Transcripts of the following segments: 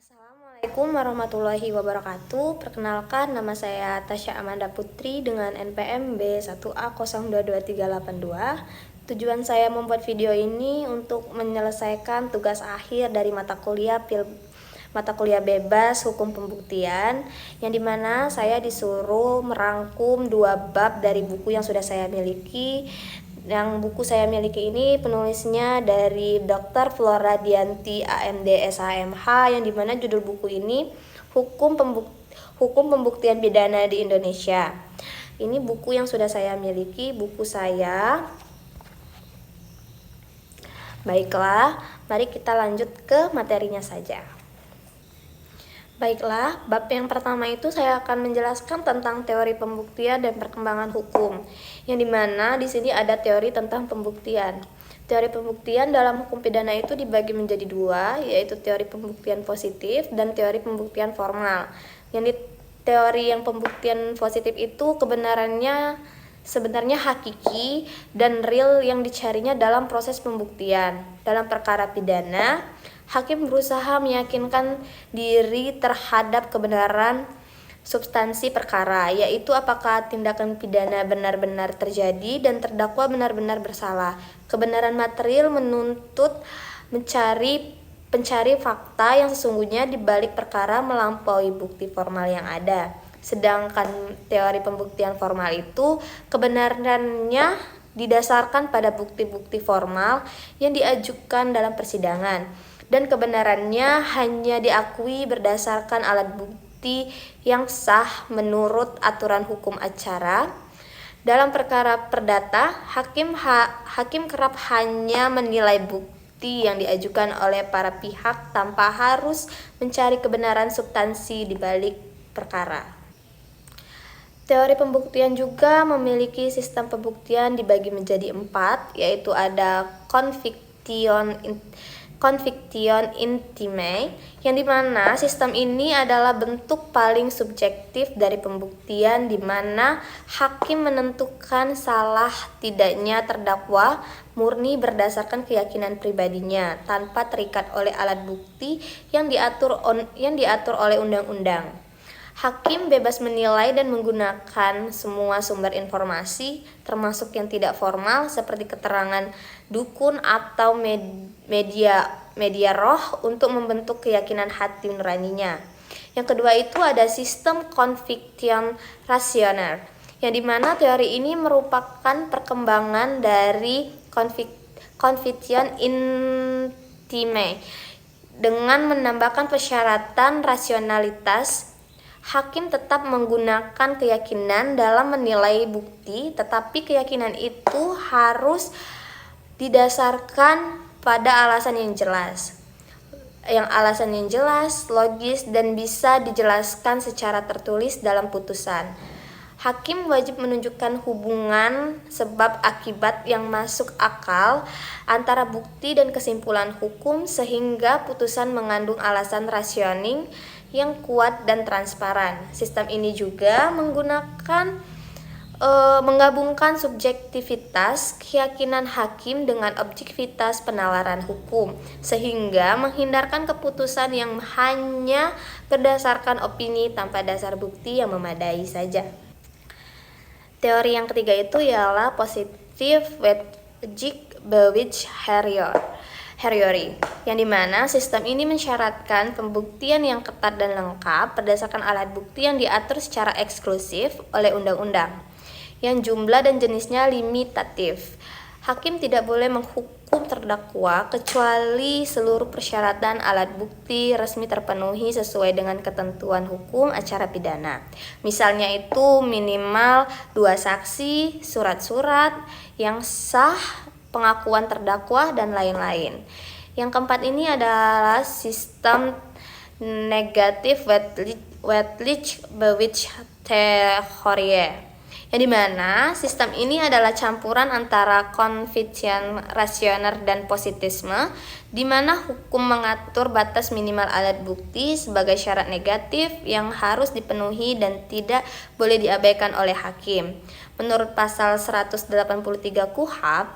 Assalamualaikum warahmatullahi wabarakatuh. Perkenalkan, nama saya Tasya Amanda Putri dengan NPM B1A022382. Tujuan saya membuat video ini untuk menyelesaikan tugas akhir dari mata kuliah bebas hukum pembuktian, yang dimana saya disuruh merangkum 2 bab dari buku yang sudah saya miliki. Yang buku saya miliki ini penulisnya dari Dr. Flora Dianti AMD SHMH, yang dimana judul buku ini Hukum Pembuktian Pidana di Indonesia. Ini buku yang sudah saya miliki, buku saya. Baiklah, mari kita lanjut ke materinya saja. Baiklah, bab yang pertama itu saya akan menjelaskan tentang teori pembuktian dan perkembangan hukum, yang dimana di sini ada teori tentang pembuktian. Teori pembuktian dalam hukum pidana itu dibagi menjadi 2, yaitu teori pembuktian positif dan teori pembuktian formal. Yang di teori yang pembuktian positif itu kebenarannya sebenarnya hakiki dan real yang dicarinya dalam proses pembuktian. Dalam perkara pidana, hakim berusaha meyakinkan diri terhadap kebenaran substansi perkara, yaitu apakah tindakan pidana benar-benar terjadi dan terdakwa benar-benar bersalah. Kebenaran material menuntut pencari fakta yang sesungguhnya di balik perkara melampaui bukti formal yang ada. Sedangkan teori pembuktian formal itu kebenarannya didasarkan pada bukti-bukti formal yang diajukan dalam persidangan, dan kebenarannya hanya diakui berdasarkan alat bukti yang sah menurut aturan hukum acara. Dalam perkara perdata, hakim kerap hanya menilai bukti yang diajukan oleh para pihak tanpa harus mencari kebenaran substansi di balik perkara. Teori pembuktian juga memiliki sistem pembuktian dibagi menjadi 4, yaitu ada conviction intime, yang dimana sistem ini adalah bentuk paling subjektif dari pembuktian, di mana hakim menentukan salah tidaknya terdakwa murni berdasarkan keyakinan pribadinya tanpa terikat oleh alat bukti yang diatur oleh undang-undang. Hakim bebas menilai dan menggunakan semua sumber informasi, termasuk yang tidak formal seperti keterangan dukun atau media roh, untuk membentuk keyakinan hati nuraninya. Yang kedua itu ada sistem conviction rational, yang dimana teori ini merupakan perkembangan dari conviction intime dengan menambahkan persyaratan rasionalitas. Hakim tetap menggunakan keyakinan dalam menilai bukti, tetapi keyakinan itu harus didasarkan pada alasan yang jelas. Alasan yang jelas, logis, dan bisa dijelaskan secara tertulis dalam putusan. Hakim wajib menunjukkan hubungan sebab akibat yang masuk akal antara bukti dan kesimpulan hukum, sehingga putusan mengandung alasan rasioning yang kuat dan transparan. Sistem ini juga menggabungkan subjektivitas keyakinan hakim dengan objektivitas penalaran hukum, sehingga menghindarkan keputusan yang hanya berdasarkan opini tanpa dasar bukti yang memadai saja. Teori yang ketiga itu ialah positive logic bewitch Harriori, yang dimana sistem ini mensyaratkan pembuktian yang ketat dan lengkap berdasarkan alat bukti yang diatur secara eksklusif oleh undang-undang, yang jumlah dan jenisnya limitatif. Hakim tidak boleh menghukum terdakwa kecuali seluruh persyaratan alat bukti resmi terpenuhi sesuai dengan ketentuan hukum acara pidana. Misalnya itu minimal 2 saksi, surat-surat yang sah, pengakuan terdakwa, dan lain-lain. Yang keempat ini adalah sistem negatif wedlich bewitch theorie, yang dimana sistem ini adalah campuran antara conviction rasioner dan positisme, di mana hukum mengatur batas minimal alat bukti sebagai syarat negatif yang harus dipenuhi dan tidak boleh diabaikan oleh hakim. Menurut pasal 183 KUHP,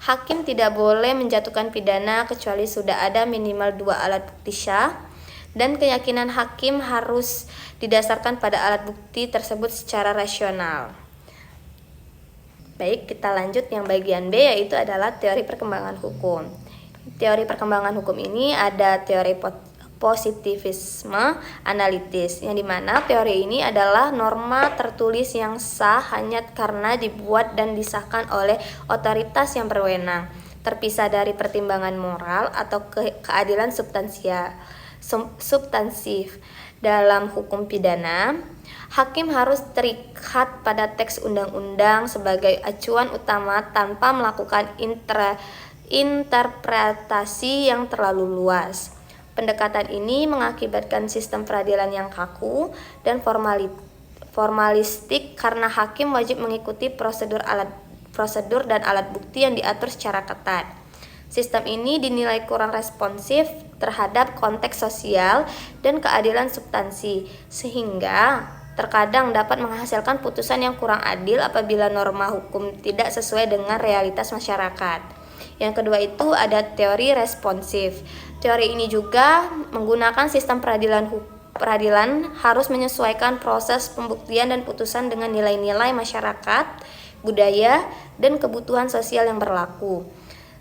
hakim tidak boleh menjatuhkan pidana kecuali sudah ada minimal 2 alat bukti syah dan keyakinan hakim harus didasarkan pada alat bukti tersebut secara rasional. Baik, kita lanjut yang bagian B, yaitu adalah teori perkembangan hukum. Teori perkembangan hukum ini ada teori positivisme analitis, yang dimana teori ini adalah norma tertulis yang sah hanya karena dibuat dan disahkan oleh otoritas yang berwenang, terpisah dari pertimbangan moral atau keadilan substansif. Dalam hukum pidana, hakim harus terikat pada teks undang-undang sebagai acuan utama tanpa melakukan interpretasi yang terlalu luas. Pendekatan ini mengakibatkan sistem peradilan yang kaku dan formalistik karena hakim wajib mengikuti prosedur dan alat bukti yang diatur secara ketat. Sistem ini dinilai kurang responsif terhadap konteks sosial dan keadilan substansi, sehingga terkadang dapat menghasilkan putusan yang kurang adil apabila norma hukum tidak sesuai dengan realitas masyarakat. Yang kedua itu ada teori responsif. Teori ini juga menggunakan sistem peradilan harus menyesuaikan proses pembuktian dan putusan dengan nilai-nilai masyarakat, budaya, dan kebutuhan sosial yang berlaku.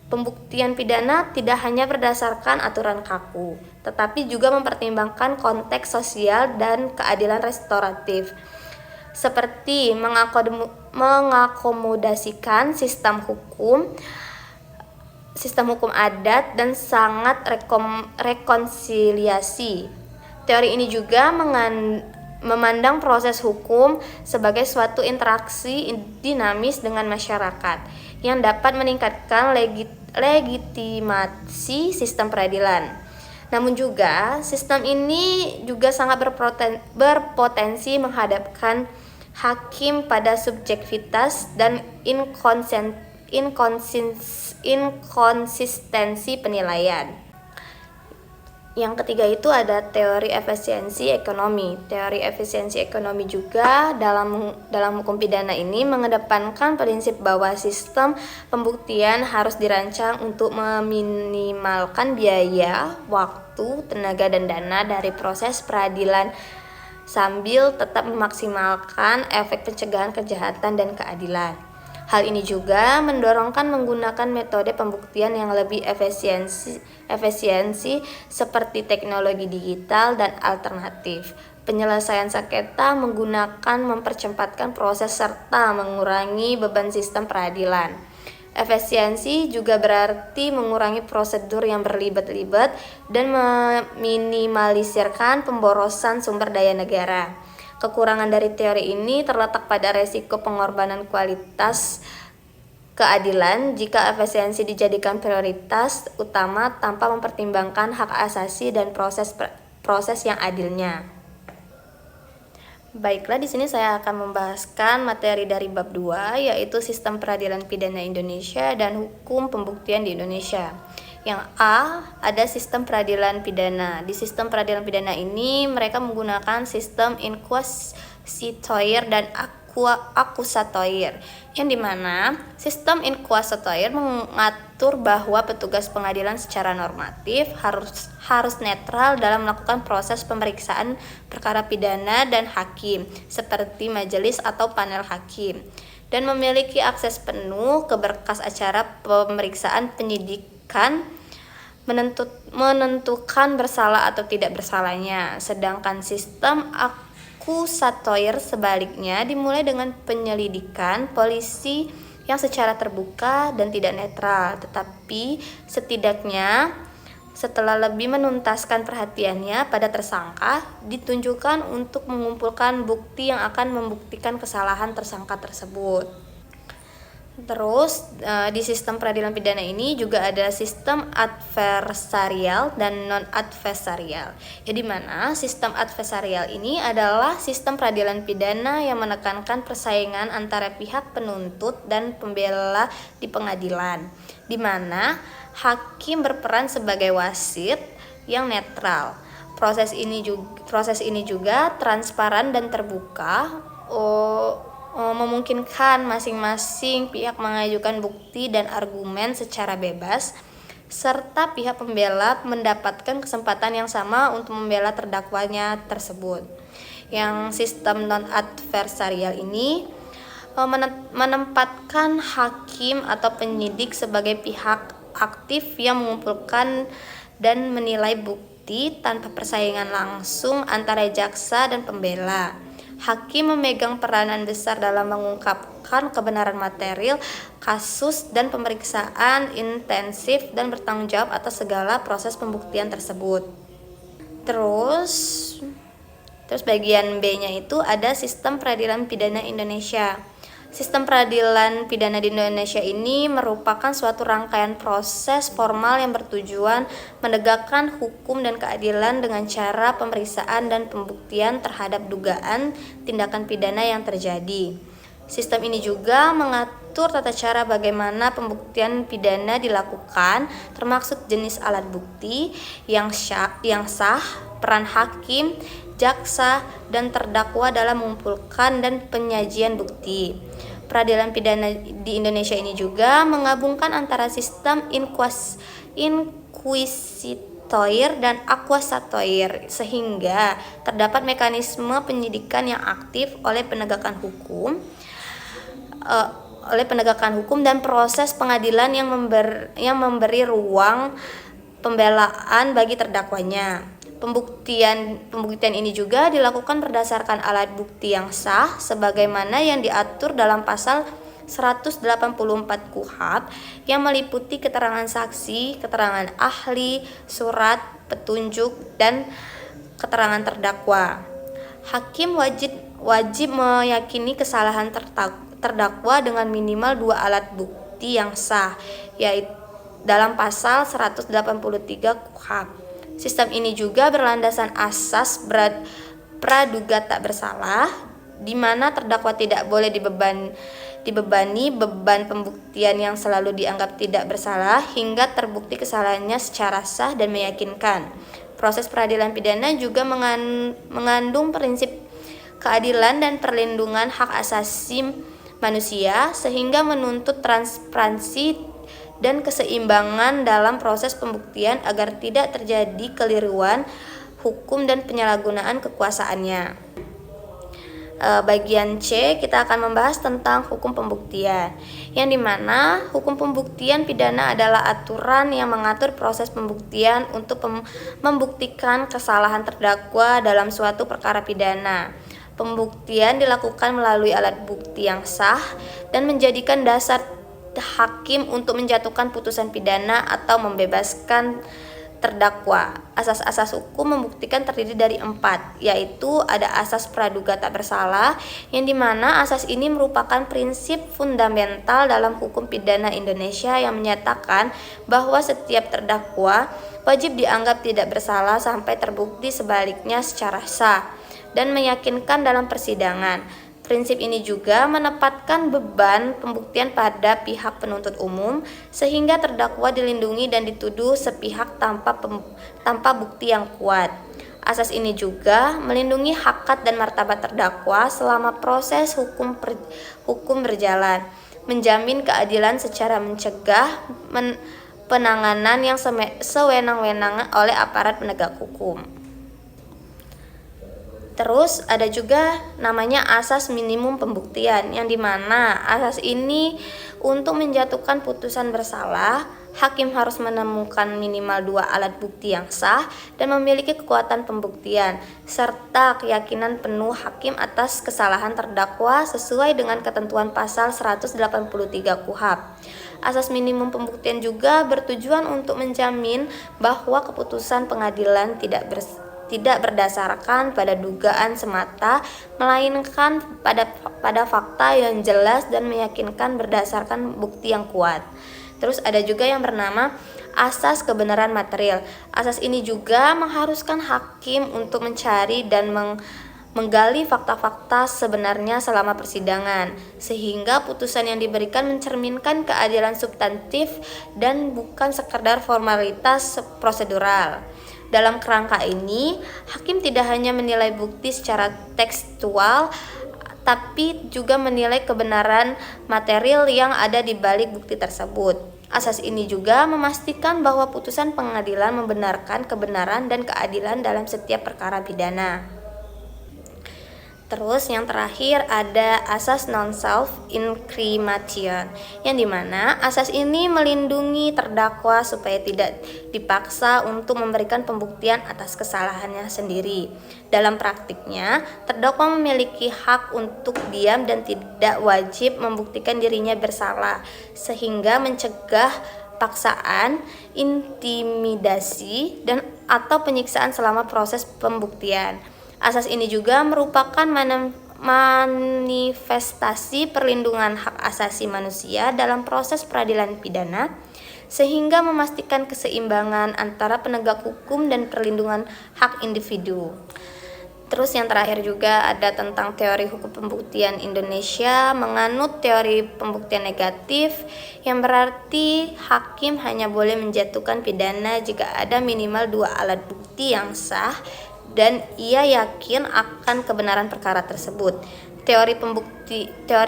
Pembuktian pidana tidak hanya berdasarkan aturan kaku, tetapi juga mempertimbangkan konteks sosial dan keadilan restoratif, seperti mengakomodasikan sistem hukum adat dan sangat rekonsiliasi. Teori ini juga memandang proses hukum sebagai suatu interaksi dinamis dengan masyarakat yang dapat meningkatkan legitimasi sistem peradilan. Namun juga sistem ini juga sangat berpotensi menghadapkan hakim pada subjektivitas dan inkonsistensi penilaian. Yang ketiga itu ada teori efisiensi ekonomi. Teori efisiensi ekonomi juga dalam hukum pidana ini mengedepankan prinsip bahwa sistem pembuktian harus dirancang untuk meminimalkan biaya, waktu, tenaga, dan dana dari proses peradilan sambil tetap memaksimalkan efek pencegahan kejahatan dan keadilan. Hal ini juga mendorongkan menggunakan metode pembuktian yang lebih efisiensi seperti teknologi digital dan alternatif. Penyelesaian sengketa mempercepatkan proses serta mengurangi beban sistem peradilan. Efisiensi juga berarti mengurangi prosedur yang berlibat-libat dan meminimalisirkan pemborosan sumber daya negara. Kekurangan dari teori ini terletak pada resiko pengorbanan kualitas keadilan jika efisiensi dijadikan prioritas utama tanpa mempertimbangkan hak asasi dan proses yang adilnya. Baiklah, di sini saya akan membahaskan materi dari bab 2, yaitu sistem peradilan pidana Indonesia dan hukum pembuktian di Indonesia. Yang A, ada sistem peradilan pidana. Di sistem peradilan pidana ini mereka menggunakan sistem inquisitoire dan accusatoire, yang dimana sistem inquisitoire mengatur bahwa petugas pengadilan secara normatif harus netral dalam melakukan proses pemeriksaan perkara pidana dan hakim, seperti majelis atau panel hakim, dan memiliki akses penuh ke berkas acara pemeriksaan penyidikan menentukan bersalah atau tidak bersalahnya. Sedangkan sistem accusatoire sebaliknya dimulai dengan penyelidikan polisi yang secara terbuka dan tidak netral, tetapi setidaknya setelah lebih menuntaskan perhatiannya pada tersangka, ditunjukkan untuk mengumpulkan bukti yang akan membuktikan kesalahan tersangka tersebut. Terus di sistem peradilan pidana ini juga ada sistem adversarial dan non-adversarial. Ya, di mana sistem adversarial ini adalah sistem peradilan pidana yang menekankan persaingan antara pihak penuntut dan pembela di pengadilan, di mana hakim berperan sebagai wasit yang netral. Proses ini juga transparan dan terbuka, memungkinkan masing-masing pihak mengajukan bukti dan argumen secara bebas serta pihak pembela mendapatkan kesempatan yang sama untuk membela terdakwanya tersebut. Yang sistem non-adversarial ini menempatkan hakim atau penyidik sebagai pihak aktif yang mengumpulkan dan menilai bukti tanpa persaingan langsung antara jaksa dan pembela. Hakim memegang peranan besar dalam mengungkapkan kebenaran material kasus dan pemeriksaan intensif dan bertanggung jawab atas segala proses pembuktian tersebut. Terus bagian B-nya itu ada sistem peradilan pidana Indonesia. Sistem peradilan pidana di Indonesia ini merupakan suatu rangkaian proses formal yang bertujuan menegakkan hukum dan keadilan dengan cara pemeriksaan dan pembuktian terhadap dugaan tindakan pidana yang terjadi. Sistem ini juga mengatur tata cara bagaimana pembuktian pidana dilakukan, termasuk jenis alat bukti yang sah, peran hakim, jaksa, dan terdakwa dalam mengumpulkan dan penyajian bukti. Peradilan pidana di Indonesia ini juga menggabungkan antara sistem inquisitoire dan acquisitoire, sehingga terdapat mekanisme penyidikan yang aktif oleh penegakan hukum dan proses pengadilan yang memberi ruang pembelaan bagi terdakwanya. Pembuktian ini juga dilakukan berdasarkan alat bukti yang sah sebagaimana yang diatur dalam pasal 184 KUHP yang meliputi keterangan saksi, keterangan ahli, surat petunjuk, dan keterangan terdakwa. Hakim wajib meyakini kesalahan terdakwa dengan minimal 2 alat bukti yang sah, yaitu dalam pasal 183 KUHP. Sistem ini juga berlandasan asas praduga tak bersalah, di mana terdakwa tidak boleh dibebani beban pembuktian yang selalu dianggap tidak bersalah hingga terbukti kesalahannya secara sah dan meyakinkan. Proses peradilan pidana juga mengandung prinsip keadilan dan perlindungan hak asasi manusia, sehingga menuntut transparansi dan keseimbangan dalam proses pembuktian agar tidak terjadi keliruan hukum dan penyalahgunaan kekuasaannya. Bagian C, kita akan membahas tentang hukum pembuktian, yang dimana hukum pembuktian pidana adalah aturan yang mengatur proses pembuktian untuk membuktikan kesalahan terdakwa dalam suatu perkara pidana. Pembuktian dilakukan melalui alat bukti yang sah dan menjadikan dasar hakim untuk menjatuhkan putusan pidana atau membebaskan terdakwa. Asas-asas hukum membuktikan terdiri dari 4, yaitu ada asas praduga tak bersalah, yang dimana asas ini merupakan prinsip fundamental dalam hukum pidana Indonesia yang menyatakan bahwa setiap terdakwa wajib dianggap tidak bersalah sampai terbukti sebaliknya secara sah dan meyakinkan dalam persidangan. Prinsip ini juga menempatkan beban pembuktian pada pihak penuntut umum, sehingga terdakwa dilindungi dan dituduh sepihak tanpa bukti yang kuat. Asas ini juga melindungi hakikat dan martabat terdakwa selama proses hukum berjalan, menjamin keadilan secara mencegah penanganan yang sewenang-wenang oleh aparat penegak hukum. Terus ada juga namanya asas minimum pembuktian, yang dimana asas ini untuk menjatuhkan putusan bersalah, hakim harus menemukan minimal 2 alat bukti yang sah dan memiliki kekuatan pembuktian, serta keyakinan penuh hakim atas kesalahan terdakwa sesuai dengan ketentuan pasal 183 KUHP. Asas minimum pembuktian juga bertujuan untuk menjamin bahwa keputusan pengadilan tidak berdasarkan pada dugaan semata, melainkan pada fakta yang jelas dan meyakinkan berdasarkan bukti yang kuat. Terus ada juga yang bernama asas kebenaran material. Asas ini juga mengharuskan hakim untuk mencari dan menggali fakta-fakta sebenarnya selama persidangan, sehingga putusan yang diberikan mencerminkan keadilan substantif dan bukan sekedar formalitas prosedural. Dalam kerangka ini, hakim tidak hanya menilai bukti secara tekstual, tapi juga menilai kebenaran material yang ada di balik bukti tersebut. Asas ini juga memastikan bahwa putusan pengadilan membenarkan kebenaran dan keadilan dalam setiap perkara pidana. Terus yang terakhir ada asas non-self incrimination, yang dimana asas ini melindungi terdakwa supaya tidak dipaksa untuk memberikan pembuktian atas kesalahannya sendiri. Dalam praktiknya, terdakwa memiliki hak untuk diam dan tidak wajib membuktikan dirinya bersalah, sehingga mencegah paksaan, intimidasi, dan atau penyiksaan selama proses pembuktian. Asas ini juga merupakan manifestasi perlindungan hak asasi manusia dalam proses peradilan pidana, sehingga memastikan keseimbangan antara penegak hukum dan perlindungan hak individu. Terus yang terakhir juga ada tentang teori hukum pembuktian Indonesia menganut teori pembuktian negatif, yang berarti hakim hanya boleh menjatuhkan pidana jika ada minimal 2 alat bukti yang sah dan ia yakin akan kebenaran perkara tersebut. Teori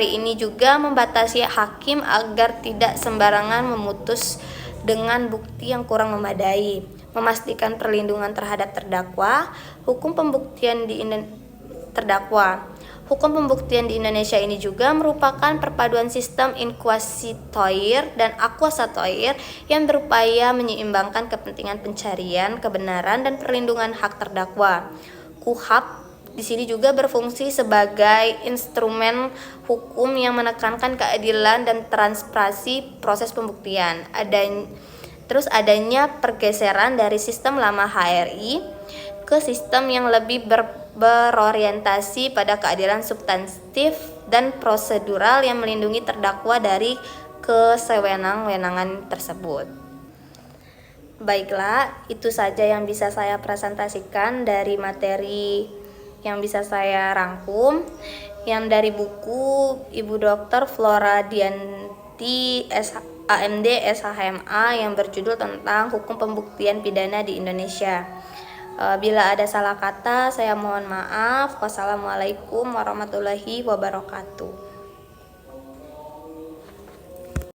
ini juga membatasi hakim agar tidak sembarangan memutus dengan bukti yang kurang memadai, memastikan perlindungan terhadap terdakwa. Hukum pembuktian di Indonesia ini juga merupakan perpaduan sistem inquisitoire dan acquisitoire yang berupaya menyeimbangkan kepentingan pencarian kebenaran dan perlindungan hak terdakwa. KUHP di sini juga berfungsi sebagai instrumen hukum yang menekankan keadilan dan transparansi proses pembuktian. Adanya pergeseran dari sistem lama HRI ke sistem yang lebih berorientasi pada keadilan substantif dan prosedural yang melindungi terdakwa dari kesewenang-wenangan tersebut. Baiklah, itu saja yang bisa saya presentasikan dari materi yang bisa saya rangkum, yang dari buku Ibu Dr. Flora Dianti AMD SHMA yang berjudul tentang hukum pembuktian pidana di Indonesia. Bila ada salah kata, saya mohon maaf. Wassalamualaikum warahmatullahi wabarakatuh.